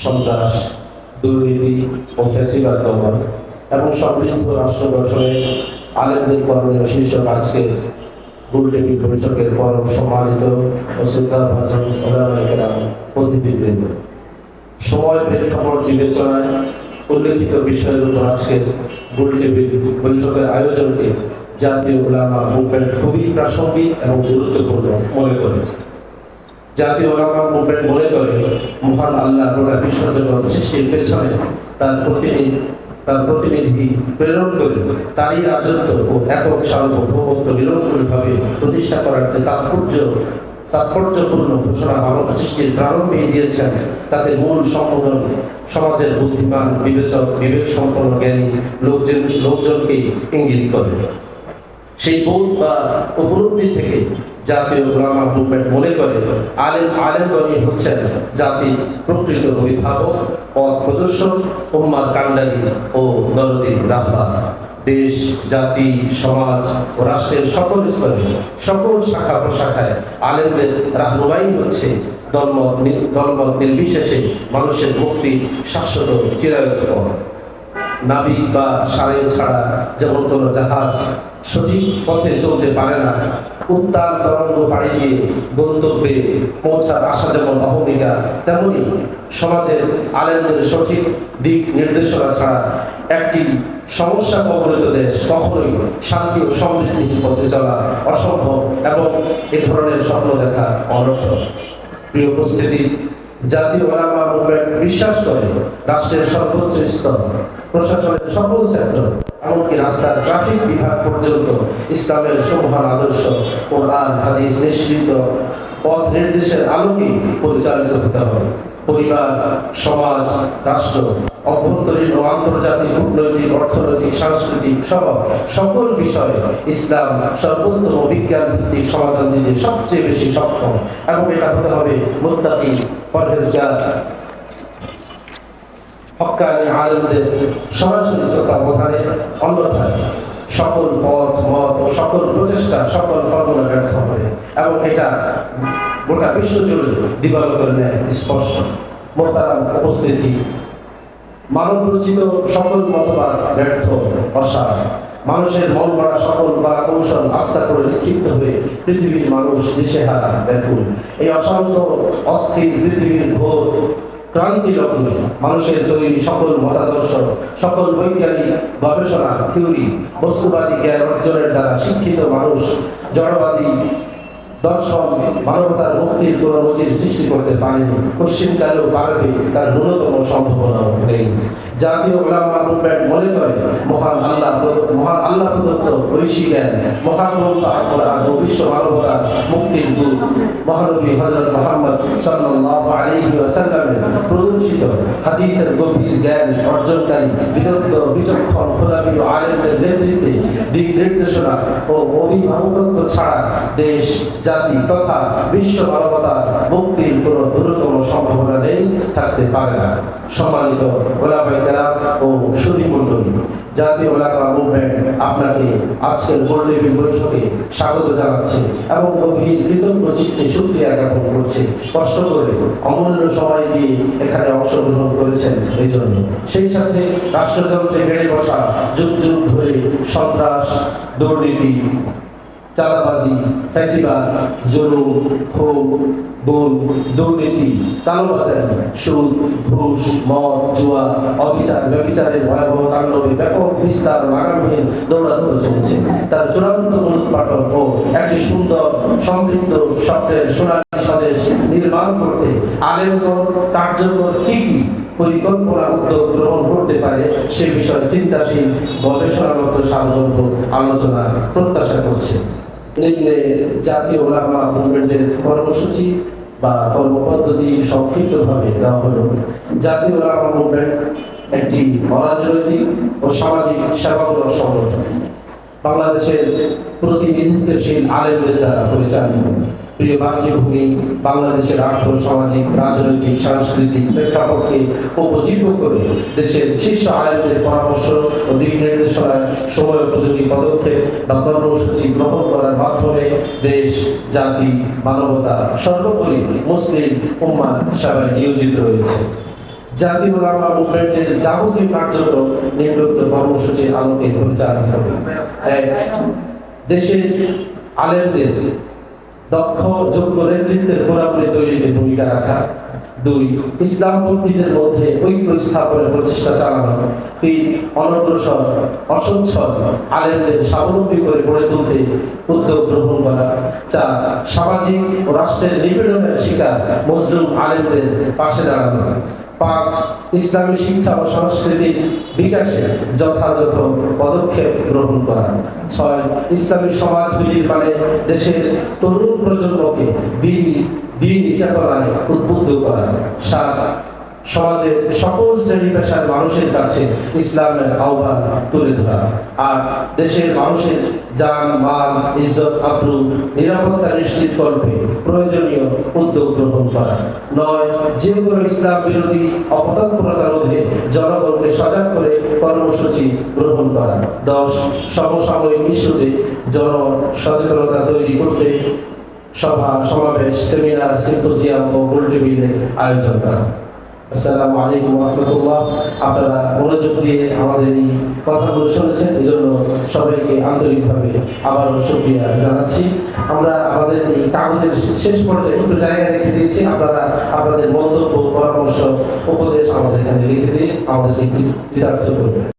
সন্ত্রাস, দুর্নীতি ও ফ্যাসিবাদ দমন এবং সমৃদ্ধ রাষ্ট্র গঠনে আলেমদের করণীয় শীর্ষক আজকে গোলটেবিল বৈঠকের পরম সম্মানিত ও শ্রদ্ধাভাজন ওলামায়ে কেরাম, অতিথিবৃন্দ, সময় প্রেক্ষাপট বিবেচনায় উল্লেখিত বিষয়ের উপর আজকের গোলটেবিল বৈঠকের আয়োজনকে জাতীয় উলামা মুভমেন্ট খুবই প্রাসঙ্গিক এবং গুরুত্বপূর্ণ মনে করে। জাতীয় উলামা মুভমেন্ট মনে করে মহান আল্লাহ গোটা বিশ্বজগৎ সৃষ্টির পেছনে তার প্রতিনিধি প্রেরণ করে তারই রাজত্ব ও একক সার্বভৌমত্ব নিরঙ্কুশভাবে প্রতিষ্ঠা করার যে তাৎপর্যপূর্ণ ঘোষণা মানব সৃষ্টির প্রারম্ভে দিয়েছেন, তাতে মূল সম্বোধন সমাজের বুদ্ধিমান, বিবেচক, বিবেক সম্পন্ন জ্ঞানী লোকজনকে ইঙ্গিত করে। সেই বোধ বা উপলব্ধি থেকে জাতীয় উলামা মুভমেন্ট মনে করে আলেমগণই হচ্ছেন জাতির প্রকৃত অভিভাবক, পথ প্রদর্শক, উম্মার কান্ডারি ও দরদি রাহবার। দেশ, জাতি, সমাজ ও রাষ্ট্রের সকল স্তরে, সকল শাখা প্রশাখায় আলেমদের রাহনুমাই হচ্ছে দলমত নির্বিশেষে মানুষের মুক্তি শাশ্বত চিরায়ত পথ। নাবিক বা সারেল ছাড়া যেমন কোনো জাহাজ সঠিক পথে চলতে পারে না, উত্তাল তরঙ্গ পাড়ি দিয়ে গন্তব্যে পৌঁছার আশা যেমন অহমিকা, তেমনি সমাজের আলেমদের সঠিক দিক নির্দেশনা ছাড়া একটি সমস্যা কবলিত দেশ কখনোই শান্তি ও সমৃদ্ধির পথে চলা অসম্ভব এবং এ ধরনের স্বপ্ন দেখা অনর্থক। প্রিয় উপস্থিতি, জাতীয় উলামা মুভমেন্ট বিশ্বাস করে রাষ্ট্রের সর্বোচ্চ স্তর, প্রশাসনের সকল সেক্টর, এমনকি রাস্তার ট্রাফিক বিভাগ পর্যন্ত ইসলামের সুমহান আদর্শ কোরআন হাদিস নিশ্চিত পথ নির্দেশের আলোকে পরিচালিত হতে হবে। পরিবার, সমাজ, রাষ্ট্র, অভ্যন্তরীণ ও আন্তর্জাতিক কূটনৈতিক, অর্থনৈতিক, সাংস্কৃতিক সহ সকল বিষয়ে ইসলাম সর্বোত্তম বিজ্ঞান ভিত্তিক সমাধান দিতে সবচেয়ে বেশি সক্ষম, এবং এটা হতে হবে মুত্তাকি, পরহেজগার, হক্কানি আলেমদের সরাসরি তত্ত্বাবধানে। অন্যথায় সকল পথ মত ও সকল প্রচেষ্টা, সকল ফর্মুলা ব্যর্থ হবে, এবং এটা গোটা বিশ্ব জুড়ে দিবালোকের ন্যায় স্পষ্ট। মোহতারাম উপস্থিতি, মানব রচিত সকল মতবাদ ব্যর্থ, অসার। মানুষের মন গড়া সকল বা কৌশল আস্থা করে নিক্ষিপ্ত হয়ে পৃথিবীর মানুষ দিশেহারা, ব্যাকুল। এই অশান্ত অস্থির পৃথিবীর ঘোর ক্রান্তি লগ্নে মানুষের তৈরি সকল মতাদর্শ, সকল বৈজ্ঞানিক গবেষণা, থিওরি, বস্তুবাদী জ্ঞান অর্জনের দ্বারা শিক্ষিত মানুষ জড়বাদী দর্শন মানবতার মুক্তির কোন নজির সৃষ্টি করতে পারেনি, পশ্চিমকালেও পারবে তার ন্যূনতম সম্ভাবনা নেই। জাতীয় উলামা মুভমেন্ট মনে করে মহান আল্লাহ প্রদত্ত ঐশী জ্ঞান, মহান গ্রন্থ আল কোরআন ও বিশ্ব মানবতার মুক্তির দূত মহানবী হযরত মুহাম্মদ সাল্লাল্লাহু আলাইহি ওয়াসাল্লামের প্রদর্শিত হাদিসের গভীর জ্ঞান অর্জনকারী বিদগ্ধ বিচক্ষণ খোদাবী ও আলেমদের নেতৃত্বে দিক নির্দেশনা ও অভিভাবকত্ব ছাড়া দেশ, জাতি তথা বিশ্ব মানবতার মুক্তির কোন দূরতম সম্ভাবনা নেই, থাকতে পারে না। সম্মানিত ওলামায়ে কেরাম ও সুধী মণ্ডলী, জাতীয় উলামা মুভমেন্ট আপনাকে আজকের গোলটেবিল বৈঠকে স্বাগত জানাচ্ছে এবং গভীর কৃতজ্ঞ চিত্তে শুকরিয়া জ্ঞাপন করছে, কষ্ট করে অমূল্য সময় দিয়ে এখানে অংশগ্রহণ করেছেন এই জন্য। সেই সাথে রাষ্ট্রযন্ত্রে বেড়ে বসা যুগ যুগ ধরে সন্ত্রাস, দুর্নীতি, চাঁদাবাজি, ফ্যাসিবাদ, জুলুম, ক্ষোভ, গুম, দুর্নীতি, কালোবাজারি, সুদ, ঘুষ, মদ, জুয়া, অবিচার, ব্যভিচারের ভয়াবহ তাণ্ডবে ব্যাপক বিস্তার লাগামহীন দৌরাত্ম্য চলছে। তার চূড়ান্ত মূলোৎপাটন ও একটি সুন্দর সমৃদ্ধ স্বপ্নের সোনালী স্বদেশ নির্মাণ করতে আলেমগণ কার্যকর কি পরিকল্পনা উদ্যোগ গ্রহণ করতে পারে সে বিষয়ে চিন্তাশীল গবেষণাগত সারগর্ভ আলোচনা প্রত্যাশা করছে। জাতীয় উলামা মুভমেন্টের কর্মসূচি বা কর্মপদ্ধতি সংক্ষিপ্তভাবে দেওয়া হলো। জাতীয় উলামা মুভমেন্ট একটি অরাজনৈতিক ও সামাজিক সেবামূলক সংগঠন, বাংলাদেশের প্রতিনিধিত্বশীল আলেমদের দ্বারা পরিচালিত। প্রিয় মাতৃভূমি বাংলাদেশের আর্থ সামাজিক রাজনৈতিক সাংস্কৃতিক প্রেক্ষাপটকে উপজীব্য করে দেশের শীর্ষ আলেমদের পরামর্শ ও দিক নির্দেশনার সময় উপযোগী পদক্ষেপ বা কর্মসূচি গ্রহণ করার মাধ্যমে দেশ, জাতি, মানবতা সর্বোপরি মুসলিম উম্মাহ সেবায় নিয়োজিত রয়েছে। জাতীয় উলামা মুভমেন্টের যাবতীয় কার্যক্রম নিম্নোক্ত কর্মসূচির আলোকে পরিচালিত হবে। এক, দেশের আলেমদের দক্ষ যোগ্য নেতৃত্বের গুণাবলী তৈরিতে ভূমিকা রাখা। 2, ইসলামপন্থীদের মধ্যে ঐক্য স্থাপনের প্রচেষ্টা চালানো। 3, অনগ্রসর অসচ্ছল আলেমদের স্বাবলম্বী করে গড়ে তুলতে উদ্যোগ গ্রহণ করা। 4, সামাজিক ও রাষ্ট্রের নিপীড়নের শিকার মজলুম আলেমদের পাশে দাঁড়ানো। 5, ইসলামী শিক্ষা ও সংস্কৃতির বিকাশে যথাযথ পদক্ষেপ গ্রহণ করা। 6, ইসলামী সমাজ বিনির্মাণে দেশের তরুণ প্রজন্মকে দ্বীনি চেতনায় উদ্বুদ্ধ করা। 7, সমাজের সকল শ্রেণী পেশার মানুষের কাছে ইসলামের আহ্বান তুলে ধরা। 8, দেশের মানুষের জান মাল ইজ্জত আবরু নিরাপত্তা নিশ্চিত করতে প্রয়োজনীয় উদ্যোগ গ্রহণ করা। 9, যে কোনো ইসলাম বিরোধী অপতৎপরতা রোধে জনগণকে সজাগ করে কর্মসূচি গ্রহণ করা। 10, সমসাময়িক ইস্যুতে জন সচেতনতা তৈরি করতে সভা সমাবেশ সেমিনার সিম্পোজিয়াম ও গোলটেবিলের আয়োজন করা। আসসালামু আলাইকুম ওয়া রাহমাতুল্লাহ। আপনারা মনোযোগ দিয়ে আমাদের এই কথাগুলো শুনেছেন, এই জন্য সবাইকে আন্তরিকভাবে আবারও শুকরিয়া জানাচ্ছি। আমরা আমাদের এই কাগজের শেষ পর্যায়ে একটু জায়গা রেখে দিয়েছি, আপনারা আপনাদের মন্তব্য পরামর্শ উপদেশ আমাদের এখানে লিখে দিয়ে আমাদেরকে কৃতার্থ করবেন।